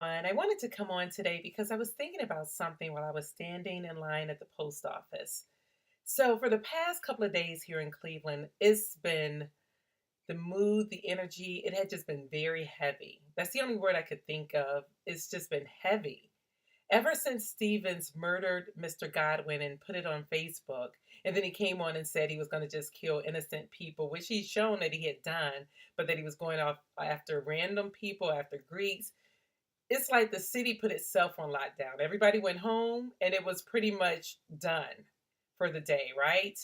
And I wanted to come on today because I was thinking about something while I was standing in line at the post office. So, for the past couple of days here in Cleveland, it's been the mood, the energy, it had just been very heavy. That's the only word I could think of. It's just been heavy. Ever since Stevens murdered Mr. Godwin and put it on Facebook, and then he came on and said he was going to just kill innocent people, which he's shown that he had done, but that he was going off after random people, after Greeks. It's like the city put itself on lockdown. Everybody went home and it was pretty much done for the day, right?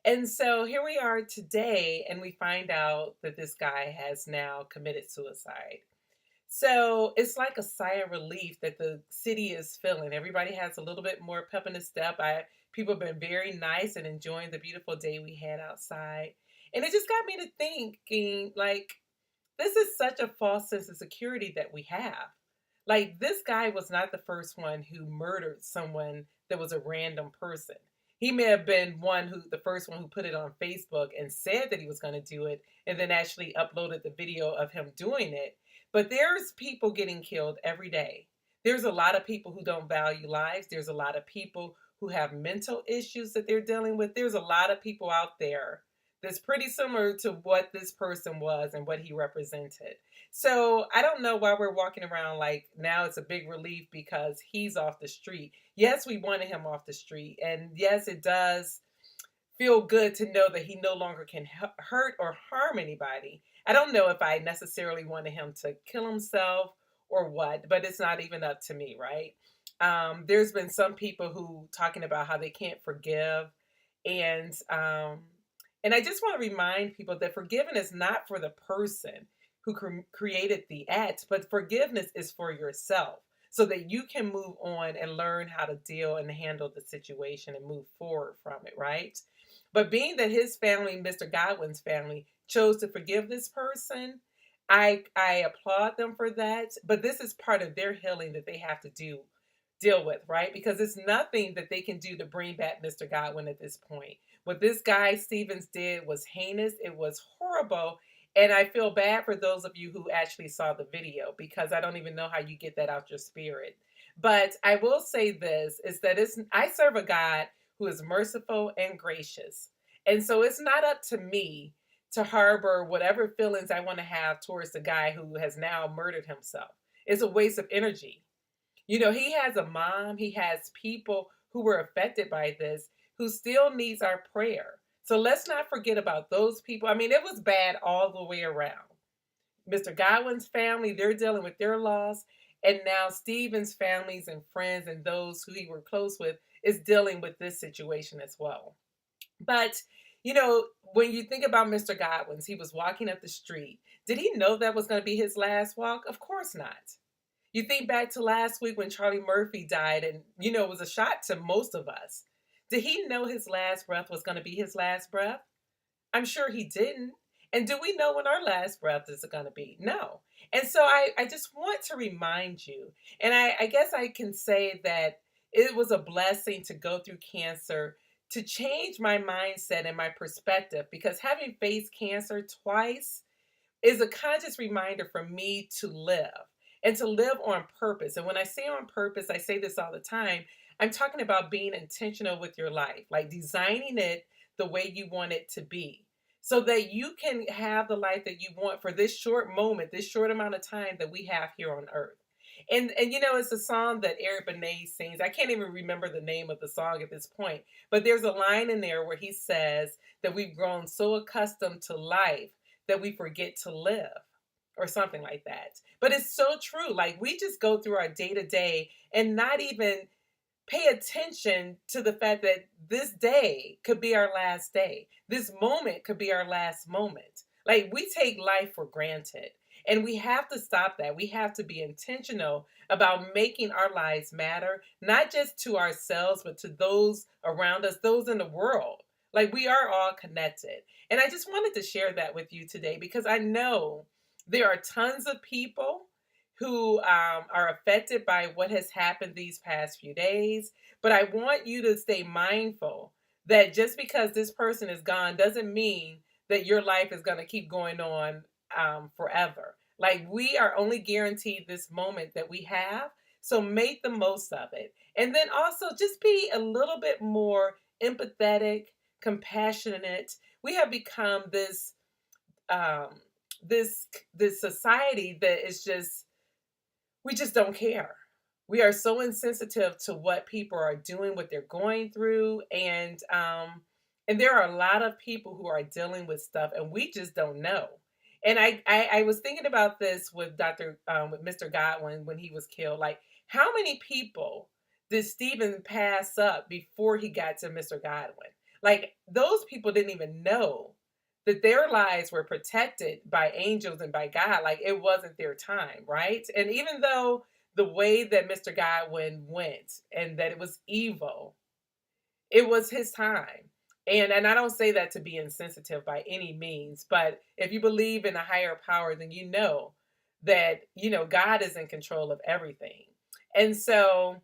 And so here we are today, and we find out that this guy has now committed suicide. So it's like a sigh of relief that the city is feeling. Everybody has a little bit more pep in the step. People have been very nice and enjoying the beautiful day we had outside. And it just got me to thinking, like, this is such a false sense of security that we have. Like, this guy was not the first one who murdered someone that was a random person. He may have been the first one who put it on Facebook and said that he was going to do it and then actually uploaded the video of him doing it. But there's people getting killed every day. There's a lot of people who don't value lives. There's a lot of people who have mental issues that they're dealing with. There's a lot of people out there that's pretty similar to what this person was and what he represented. So I don't know why we're walking around like now it's a big relief because he's off the street. Yes, we wanted him off the street. And yes, it does feel good to know that he no longer can hurt or harm anybody. I don't know if I necessarily wanted him to kill himself or what, but it's not even up to me, right? There's been some people who talking about how they can't forgive, and and I just want to remind people that forgiveness is not for the person who created the act, but forgiveness is for yourself so that you can move on and learn how to deal and handle the situation and move forward from it, right? But being that his family, Mr. Godwin's family, chose to forgive this person, I applaud them for that. But this is part of their healing that they have to deal with, right? Because it's nothing that they can do to bring back Mr. Godwin at this point. What this guy Stevens did was heinous. It was horrible. And I feel bad for those of you who actually saw the video because I don't even know how you get that out your spirit. But I will say this is that I serve a God who is merciful and gracious. And so it's not up to me to harbor whatever feelings I want to have towards the guy who has now murdered himself. It's a waste of energy. You know, he has a mom, he has people who were affected by this who still needs our prayer. So let's not forget about those people. I mean, it was bad all the way around. Mr. Godwin's family, they're dealing with their loss. And now Stephen's families and friends and those who he were close with is dealing with this situation as well. But, when you think about Mr. Godwin's, he was walking up the street. Did he know that was going to be his last walk? Of course not. You think back to last week when Charlie Murphy died, and, it was a shock to most of us. Did he know his last breath was going to be his last breath? I'm sure he didn't. And do we know when our last breath is going to be? No. And so I just want to remind you, and I guess I can say that it was a blessing to go through cancer to change my mindset and my perspective because having faced cancer twice is a conscious reminder for me to live and to live on purpose. And when I say on purpose, I say this all the time. I'm talking about being intentional with your life, like designing it the way you want it to be so that you can have the life that you want for this short moment, this short amount of time that we have here on earth. And it's a song that Eric Benet sings. I can't even remember the name of the song at this point, but there's a line in there where he says that we've grown so accustomed to life that we forget to live or something like that. But it's so true. Like we just go through our day to day and not even pay attention to the fact that this day could be our last day. This moment could be our last moment. Like we take life for granted. And we have to stop that. We have to be intentional about making our lives matter, not just to ourselves, but to those around us, those in the world. Like we are all connected. And I just wanted to share that with you today because I know there are tons of people who are affected by what has happened these past few days. But I want you to stay mindful that just because this person is gone doesn't mean that your life is going to keep going on forever. Like we are only guaranteed this moment that we have. So make the most of it. And then also just be a little bit more empathetic, compassionate. We have become um this this society that is just we just don't care. We are so insensitive to what people are doing, what they're going through, and there are a lot of people who are dealing with stuff, and we just don't know. And I was thinking about this with with Mr. Godwin when he was killed. Like, how many people did Stephen pass up before he got to Mr. Godwin? Like, those people didn't even know that their lives were protected by angels and by God. Like it wasn't their time, right? And even though the way that Mr. Godwin went and that it was evil, it was his time. And I don't say that to be insensitive by any means, but if you believe in a higher power, then you know that, God is in control of everything. And so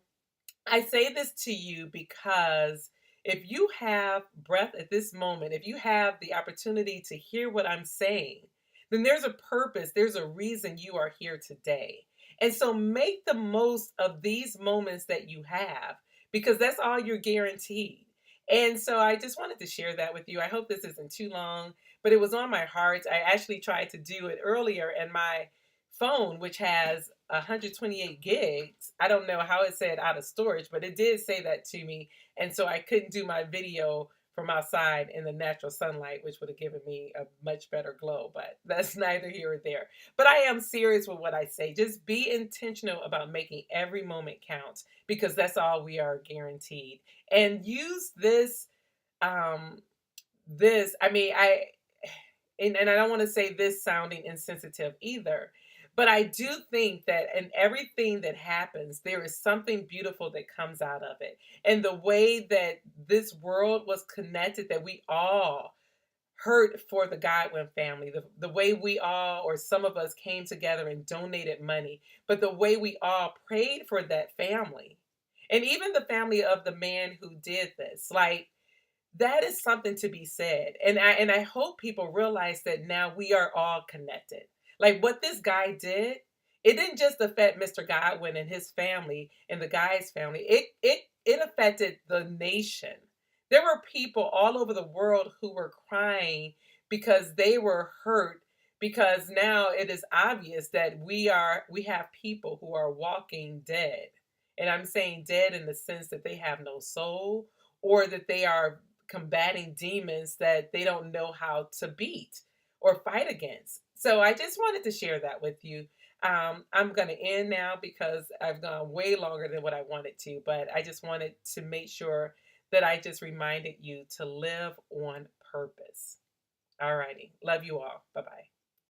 I say this to you because if you have breath at this moment, if you have the opportunity to hear what I'm saying, then there's a purpose, there's a reason you are here today. And so make the most of these moments that you have because that's all you're guaranteed. And so I just wanted to share that with you. I hope this isn't too long, but it was on my heart. I actually tried to do it earlier, and my phone, which has 128 gigs. I don't know how it said out of storage, but it did say that to me. And so I couldn't do my video from outside in the natural sunlight, which would have given me a much better glow, but that's neither here or there. But I am serious with what I say. Just be intentional about making every moment count because that's all we are guaranteed. And use um, I mean, and I don't want to say this sounding insensitive either, but I do think that in everything that happens, there is something beautiful that comes out of it. And the way that this world was connected, that we all hurt for the Godwin family, the way we all, or some of us, came together and donated money, but the way we all prayed for that family. And even the family of the man who did this, like, that is something to be said. And I hope people realize that now we are all connected. Like what this guy did, it didn't just affect Mr. Godwin and his family and the guy's family. It affected the nation. There were people all over the world who were crying because they were hurt because now it is obvious that we have people who are walking dead. And I'm saying dead in the sense that they have no soul or that they are combating demons that they don't know how to beat or fight against. So I just wanted to share that with you. I'm going to end now because I've gone way longer than what I wanted to, but I just wanted to make sure that I just reminded you to live on purpose. All righty. Love you all. Bye bye.